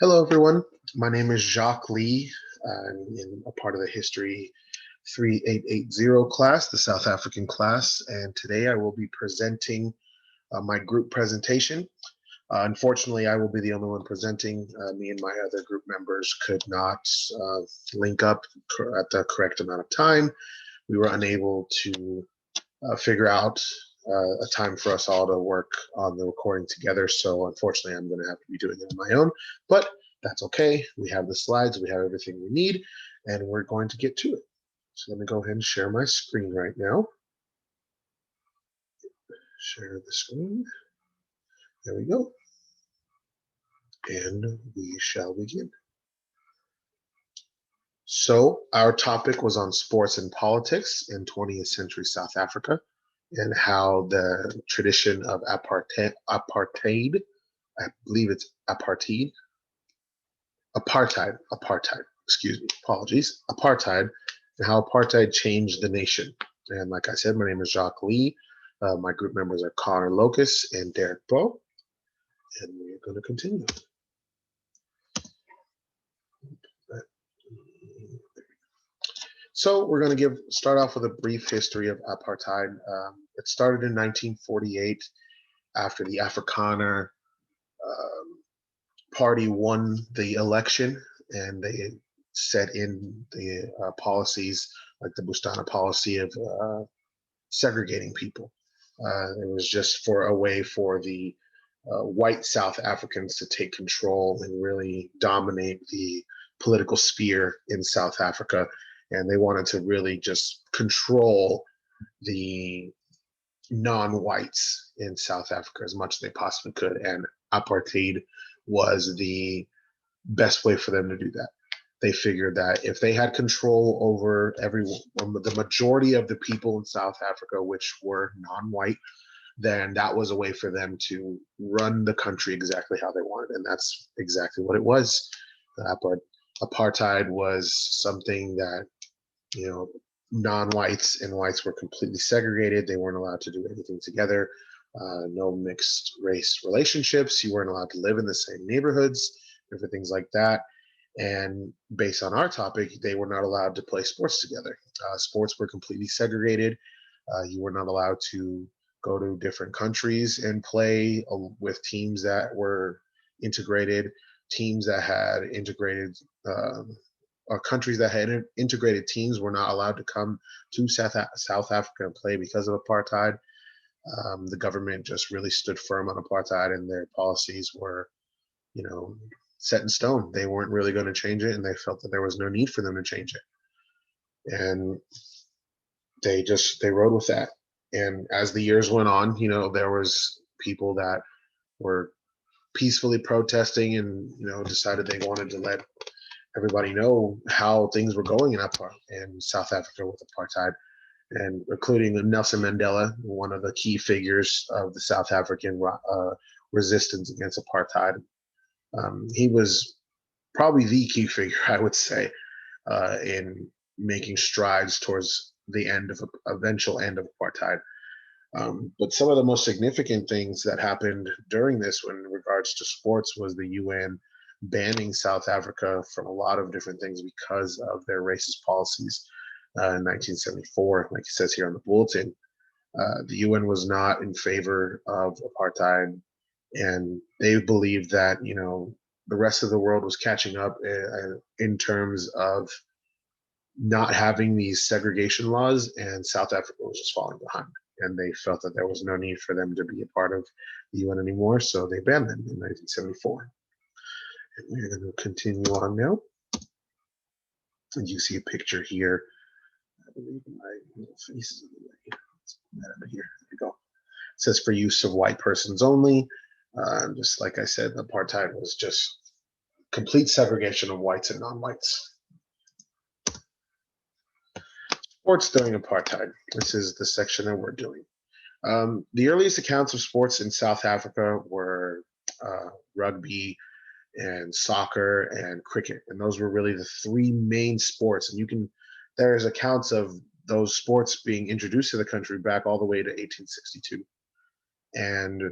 Hello, everyone. My name is Jacques Lee. I'm in a part of the History 3880 class, the South African class, and today I will be presenting my group presentation. Unfortunately, I will be the only one presenting. Me and my other group members could not link up at the correct amount of time. We were unable to figure out a time for us all to work on the recording together. So unfortunately, I'm going to have to be doing it on my own, but that's okay. We have the slides, we have everything we need, and we're going to get to it. So let me go ahead and share my screen right now. Share the screen. There we go. And we shall begin. So our topic was on sports and politics in 20th century South Africa and how the tradition of apartheid, I believe it's apartheid, excuse me, apologies, apartheid, and how apartheid changed the nation. And like I said, my name is Jacques Lee. My group members are Connor Lokus and Derek Bogh, and we're going to continue. So we're going to start off with a brief history of apartheid. It started in 1948 after the Afrikaner party won the election, and they set in the policies like the Bustana policy of segregating people. It was just for a way for the white South Africans to take control and really dominate the political sphere in South Africa. And they wanted to really just control the non-whites in South Africa as much as they possibly could. And apartheid was the best way for them to do that. They figured that if they had control over the majority of the people in South Africa, which were non-white, then that was a way for them to run the country exactly how they wanted. And that's exactly what it was. Apartheid was something that, non-whites and whites were completely segregated. They weren't allowed to do anything together. No mixed race relationships. You weren't allowed to live in the same neighborhoods, different things like that. And based on our topic, they were not allowed to play sports together. Sports were completely segregated. You were not allowed to go to different countries and play with teams that were integrated, teams that had integrated, or countries that had integrated teams were not allowed to come to South Africa and play because of apartheid. The government just really stood firm on apartheid, and their policies were, set in stone. They weren't really going to change it, and they felt that there was no need for them to change it. And they rode with that. And as the years went on, there was people that were peacefully protesting and, decided they wanted to let everybody know how things were going in South Africa with apartheid, and including Nelson Mandela, one of the key figures of the South African resistance against apartheid. He was probably the key figure, I would say, in making strides towards the eventual end of apartheid. But some of the most significant things that happened during this, in regards to sports, was the UN banning South Africa from a lot of different things because of their racist policies in 1974. Like it says here on the bulletin, the UN was not in favor of apartheid, and they believed that the rest of the world was catching up in terms of not having these segregation laws, and South Africa was just falling behind. And they felt that there was no need for them to be a part of the UN anymore, so they banned them in 1974. And we're going to continue on now. And you see a picture here. I believe my little face is in the way. Let's put that over here. There we go. It says for use of white persons only. Just like I said, apartheid was just complete segregation of whites and non-whites. Sports during apartheid. This is the section that we're doing. The earliest accounts of sports in South Africa were rugby and soccer and cricket, and those were really the three main sports. And there's accounts of those sports being introduced to the country back all the way to 1862. And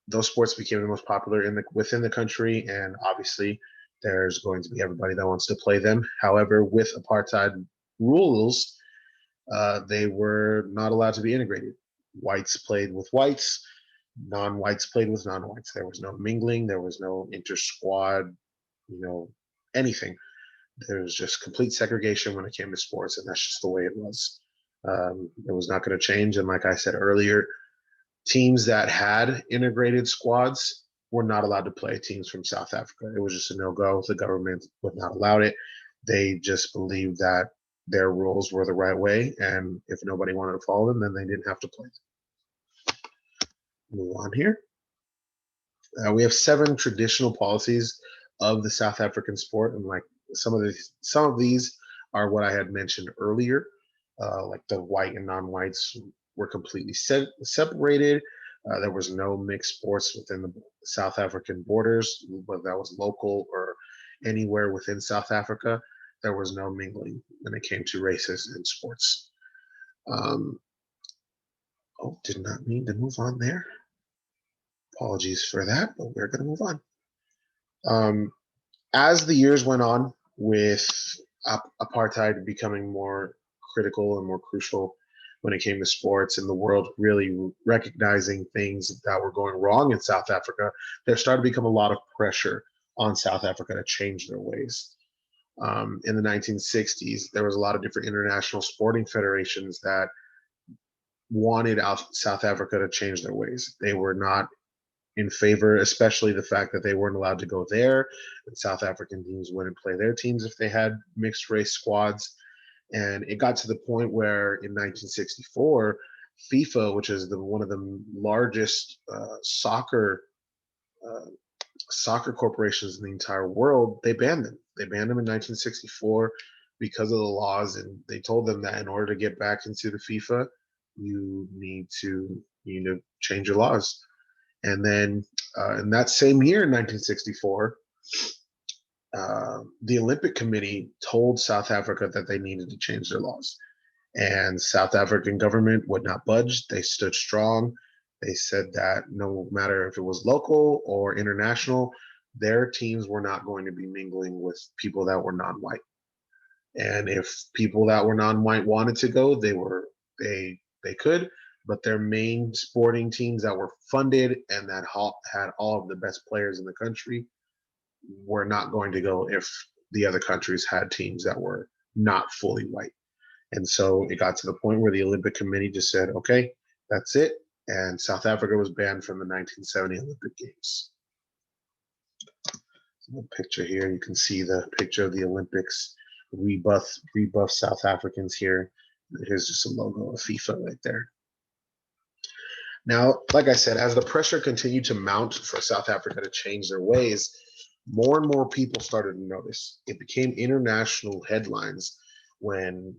those sports became the most popular within the country, and obviously there's going to be everybody that wants to play them. However, with apartheid rules, they were not allowed to be integrated. Whites played with whites, non-whites played with non-whites. There was no mingling, there was no inter-squad, anything. There was just complete segregation when it came to sports, and that's just the way it was. It was not going to change. And like I said earlier, teams that had integrated squads were not allowed to play teams from South Africa. It was just a no-go. The government would not allow it. They just believed that their rules were the right way, and if nobody wanted to follow them, then they didn't have to play them. Move on here. We have 7 traditional policies of the South African sport, and like some of these are what I had mentioned earlier. Like the white and non-whites were completely separated. There was no mixed sports within the South African borders, whether that was local or anywhere within South Africa. There was no mingling when it came to races and sports. Did not mean to move on there. Apologies for that, but we're going to move on. As the years went on, with apartheid becoming more critical and more crucial when it came to sports, and the world really recognizing things that were going wrong in South Africa, there started to become a lot of pressure on South Africa to change their ways. In the 1960s, there was a lot of different international sporting federations that wanted South Africa to change their ways. They were not in favor, especially the fact that they weren't allowed to go there, and South African teams wouldn't play their teams if they had mixed race squads. And it got to the point where in 1964, FIFA, which is one of the largest soccer corporations in the entire world, they banned them. They banned them in 1964 because of the laws, and they told them that in order to get back into the FIFA, you need to change your laws. And then in that same year, in 1964, the Olympic Committee told South Africa that they needed to change their laws. And South African government would not budge. They stood strong. They said that no matter if it was local or international, their teams were not going to be mingling with people that were non-white. And if people that were non-white wanted to go, they could. But their main sporting teams that were funded and that had all of the best players in the country were not going to go if the other countries had teams that were not fully white. And so it got to the point where the Olympic Committee just said, okay, that's it. And South Africa was banned from the 1970 Olympic Games. So the picture here, you can see the picture of the Olympics, rebuff South Africans here. Here's just a logo of FIFA right there. Now, like I said, as the pressure continued to mount for South Africa to change their ways, more and more people started to notice. It became international headlines when,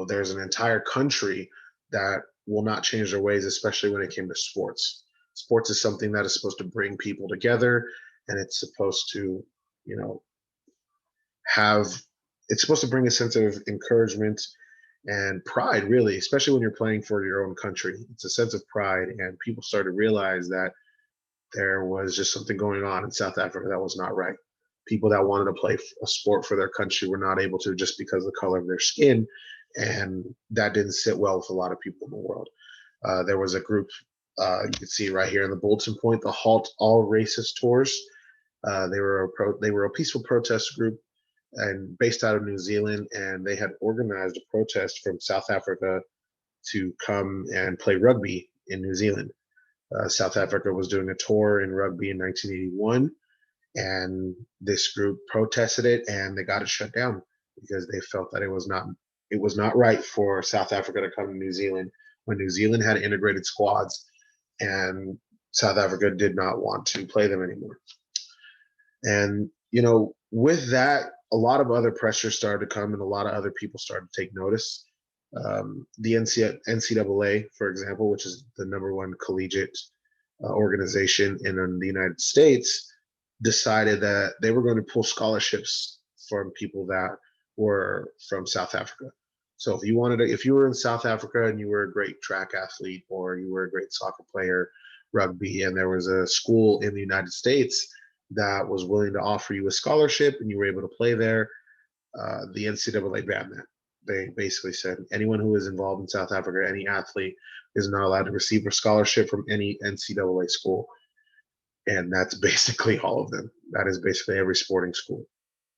there's an entire country that will not change their ways, especially when it came to sports. Sports is something that is supposed to bring people together, and it's supposed to, it's supposed to bring a sense of encouragement and pride, really, especially when you're playing for your own country. It's a sense of pride, and people started to realize that there was just something going on in South Africa that was not right. People that wanted to play a sport for their country were not able to just because of the color of their skin, and that didn't sit well with a lot of people in the world. There was a group, you can see right here in the bulletin point, the Halt All Racist Tours. They were a peaceful protest group and based out of New Zealand, and they had organized a protest from South Africa to come and play rugby in New Zealand. South Africa was doing a tour in rugby in 1981, and this group protested it, and they got it shut down because they felt that it was not right for South Africa to come to New Zealand when New Zealand had integrated squads, and South Africa did not want to play them anymore. And with that, a lot of other pressure started to come, and a lot of other people started to take notice. The NCAA, for example, which is the #1 collegiate organization in the United States, decided that they were going to pull scholarships from people that were from South Africa. So if you were in South Africa and you were a great track athlete, or you were a great soccer player, rugby, and there was a school in the United States that was willing to offer you a scholarship and you were able to play there, the NCAA banned that. They basically said anyone who is involved in South Africa, any athlete, is not allowed to receive a scholarship from any NCAA school. And that's basically all of them. That is basically every sporting school.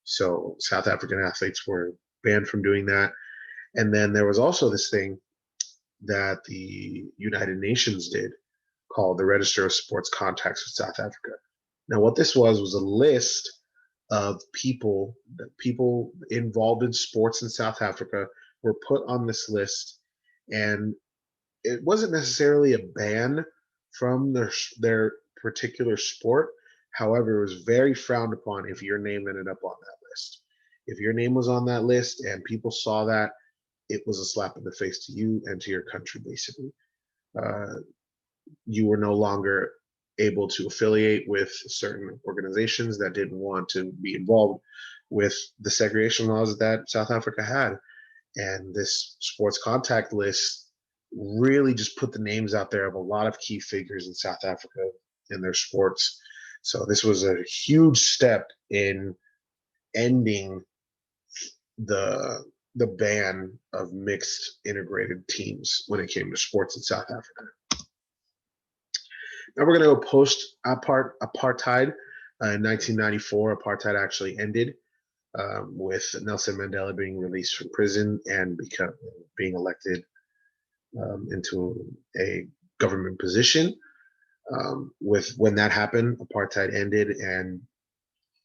So South African athletes were banned from doing that. And then there was also this thing that the United Nations did called the Register of Sports Contacts with South Africa. Now, what this was a list of people involved in sports in South Africa were put on this list, and it wasn't necessarily a ban from their particular sport. However, it was very frowned upon if your name ended up on that list. If your name was on that list and people saw that, it was a slap in the face to you and to your country, basically. You were no longer able to affiliate with certain organizations that didn't want to be involved with the segregation laws that South Africa had. And this sports contact list really just put the names out there of a lot of key figures in South Africa in their sports. So this was a huge step in ending the ban of mixed integrated teams when it came to sports in South Africa. Now we're going to go post-apartheid. In 1994, apartheid actually ended with Nelson Mandela being released from prison and being elected into a government position. When that happened, apartheid ended, and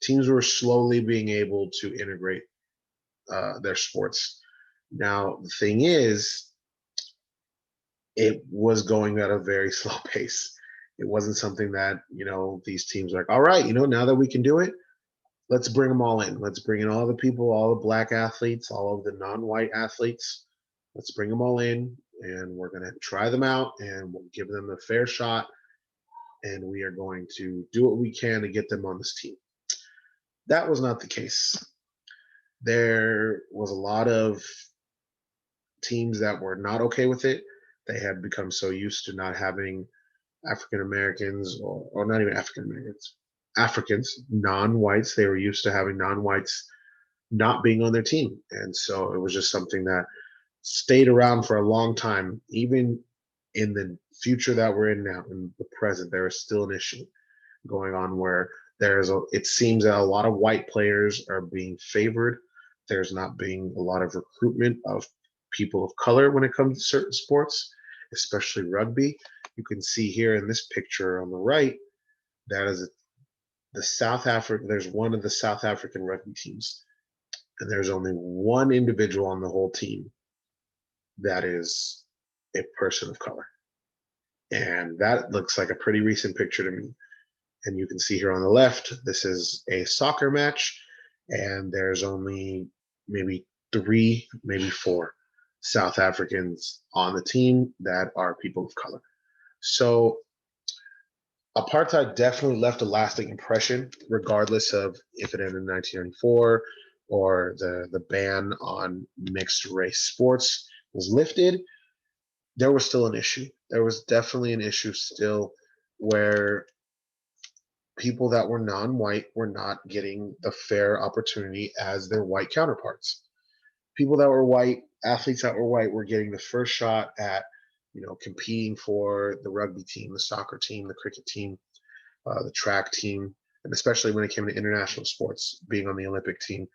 teams were slowly being able to integrate their sports. Now, the thing is, it was going at a very slow pace. It wasn't something that, these teams are like, all right, now that we can do it, let's bring them all in. Let's bring in all the people, all the black athletes, all of the non-white athletes. Let's bring them all in, and we're going to try them out, and we'll give them a fair shot, and we are going to do what we can to get them on this team. That was not the case. There was a lot of teams that were not okay with it. They had become so used to not having African Americans, or not even African Americans, Africans, non-whites. They were used to having non-whites not being on their team. And so it was just something that stayed around for a long time. Even in the future that we're in now, in the present, there is still an issue going on where it seems that a lot of white players are being favored. There's not being a lot of recruitment of people of color when it comes to certain sports, especially rugby. You can see here in this picture on the right, that is there's one of the South African rugby teams, and there's only one individual on the whole team that is a person of color. And that looks like a pretty recent picture to me. And you can see here on the left, this is a soccer match, and there's only maybe 3, maybe 4 South Africans on the team that are people of color. So apartheid definitely left a lasting impression, regardless of if it ended in 1994 or the ban on mixed race sports was lifted. There was still an issue. There was definitely an issue still where people that were non-white were not getting the fair opportunity as their white counterparts. People that were white, athletes that were white, were getting the first shot at, competing for the rugby team, the soccer team, the cricket team, the track team, and especially when it came to international sports, being on the Olympic team.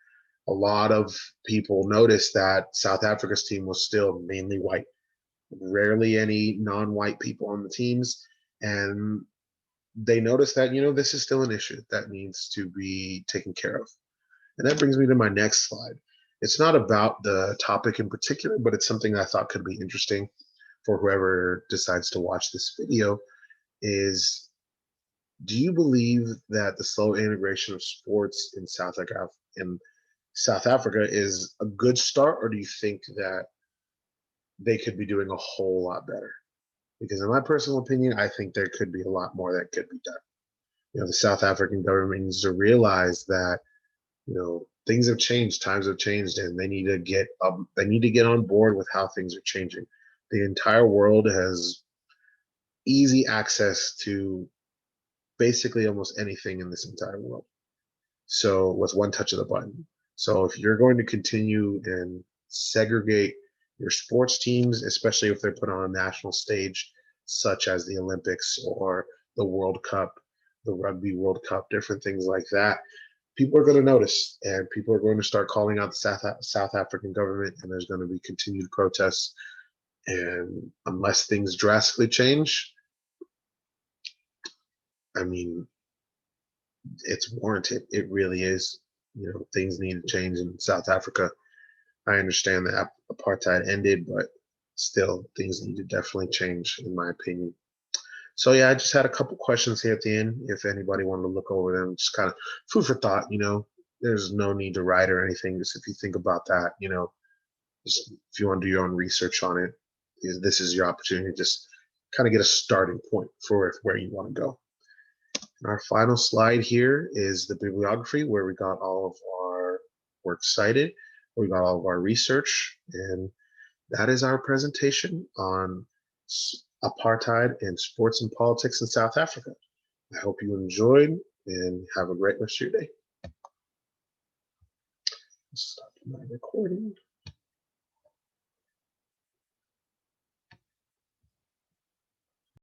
A lot of people noticed that South Africa's team was still mainly white, rarely any non-white people on the teams, and they noticed that, this is still an issue that needs to be taken care of. And that brings me to my next slide. It's not about the topic in particular, but it's something I thought could be interesting for whoever decides to watch this video. Is, do you believe that the slow integration of sports in South Africa is a good start, or do you think that they could be doing a whole lot better? Because in my personal opinion, I think there could be a lot more that could be done. The South African government needs to realize that, things have changed, times have changed, and they need to get on board with how things are changing. The entire world has easy access to basically almost anything in this entire world. So with one touch of the button. So if you're going to continue and segregate your sports teams, especially if they're put on a national stage, such as the Olympics or the World Cup, the Rugby World Cup, different things like that, people are going to notice, and people are going to start calling out the South African government, and there's going to be continued protests. And unless things drastically change, I mean, it's warranted. It really is. You know, things need to change in South Africa. I understand that apartheid ended, but still, things need to definitely change, in my opinion. So yeah, I just had a couple questions here at the end. If anybody wanted to look over them, just kind of food for thought. You know, there's no need to write or anything. Just if you think about that, you know, just if you want to do your own research on it, this is your opportunity to just kind of get a starting point for where you want to go. And our final slide here is the bibliography where we got all of our works cited, where we got all of our research, and that is our presentation on apartheid and sports and politics in South Africa. I hope you enjoyed and have a great rest of your day. Stop my recording.